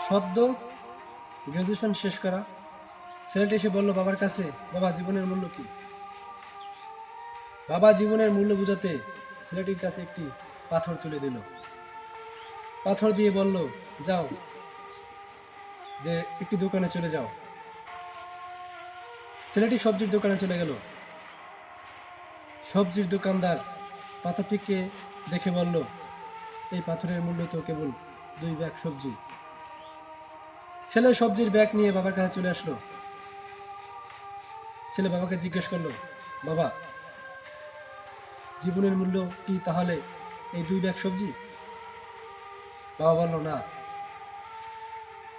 সদ্য গ্র্যাজুয়েশন শেষ করা ছেলেটি এসে বলল বাবার কাছে, বাবা জীবনের মূল্য কি? বাবা জীবনের মূল্য বোঝাতে ছেলেটির কাছে একটি পাথর তুলে দিল। পাথর দিয়ে বলল, যাও যে একটি দোকানে চলে যাও। ছেলেটি সবজির দোকানে চলে গেল। সবজির দোকানদার পাথরটিকে দেখে বলল, এই পাথরের মূল্য তো কেবল 2 ব্যাগ সবজি। ছেলে সবজির ব্যাগ নিয়ে বাবার কাছে চলে আসলো। ছেলে বাবাকে জিজ্ঞেস করলো, বাবা জীবনের মূল্য কি তাহলে এই 2 ব্যাগ সবজি? বাবা বলল, না।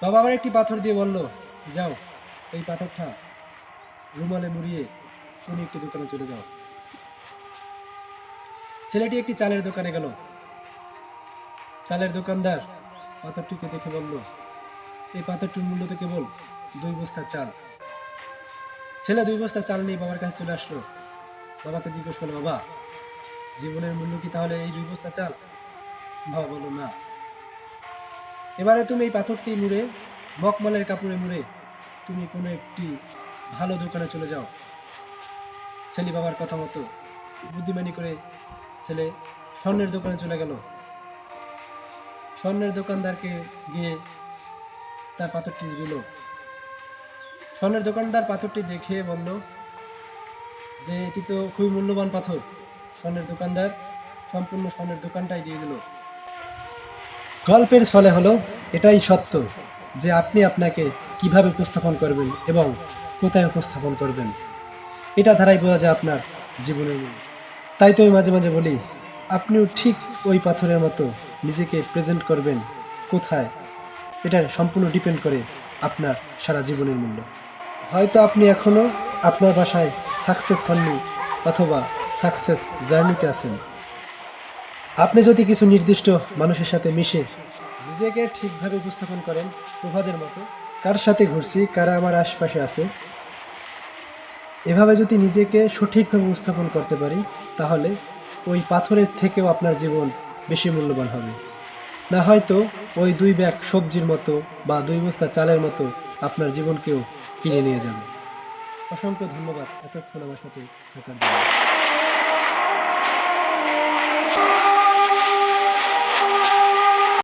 বাবা আবার একটি পাথর দিয়ে বলল, যাও এই পাথরটা রুমালে মুড়িয়ে কোন একটি দোকানে চলে যাও। ছেলেটি একটি চালের দোকানে গেল। চালের দোকানদার পাথরটিকে দেখে বলল, এই পাথরটির মূল্য তো কেবল 2 বস্তা চাল। ছেলে 2 বস্তা চাল নিয়ে বাবার কাছে চলে আসলো। বাবাকে জিজ্ঞেস করলো, বাবা জীবনের মূল্য কি তাহলে এই 2 বস্তা চাল? বাবা বলল, না। এবারে তুমি এই পাথরটি মুড়ে মখমলের কাপড়ে মুড়ে তুমি কোনো একটি ভালো দোকানে চলে যাও। ছেলে বাবার কথা মতো বুদ্ধিমানি করে ছেলে স্বর্ণের দোকানে চলে গেল। স্বর্ণের দোকানদারকে গিয়ে তার পাথরটি দিল। স্বর্ণের দোকানদার পাথরটি দেখে বলল যে এটি তো খুবই মূল্যবান পাথর। স্বর্ণের দোকানদার সম্পূর্ণ স্বর্ণের দোকানটাই দিয়ে দিল। গল্পের ছলে হলো এটাই সত্য যে আপনি আপনাকে কিভাবে উপস্থাপন করবেন এবং কোথায় উপস্থাপন করবেন, এটা ধারাই বোঝা যায় আপনার জীবনের মূল্য। তাই তো আমি মাঝে মাঝে বলি, আপনিও ঠিক ওই পাথরের মতো নিজেকে প্রেজেন্ট করবেন কোথায়, এটা সম্পূর্ণ ডিপেন্ড করে আপনার সারা জীবনের মূল্য। হয়তো আপনি এখনও আপনার বাসায় সাকসেস হননি অথবা সাকসেস জার্নিতে আছেন। আপনি যদি কিছু নির্দিষ্ট মানুষের সাথে মিশে নিজেকে ঠিকভাবে উপস্থাপন করেন, প্রভাদের মতো কার সাথে ঘুরছি, কারা আমার আশপাশে আছে, এভাবে যদি নিজেকে সঠিকভাবে উপস্থাপন করতে পারি, তাহলে ওই পাথরের থেকেও আপনার জীবন বেশি মূল্যবান হবে। না হয়তো ওই 2 ব্যাগ সবজির মতো বা 2 বস্তা চালের মতো আপনার জীবনকেও কিনে নিয়ে যাবে। অসংখ্য ধন্যবাদ এতক্ষণ আমার সাথে থাকার জন্য।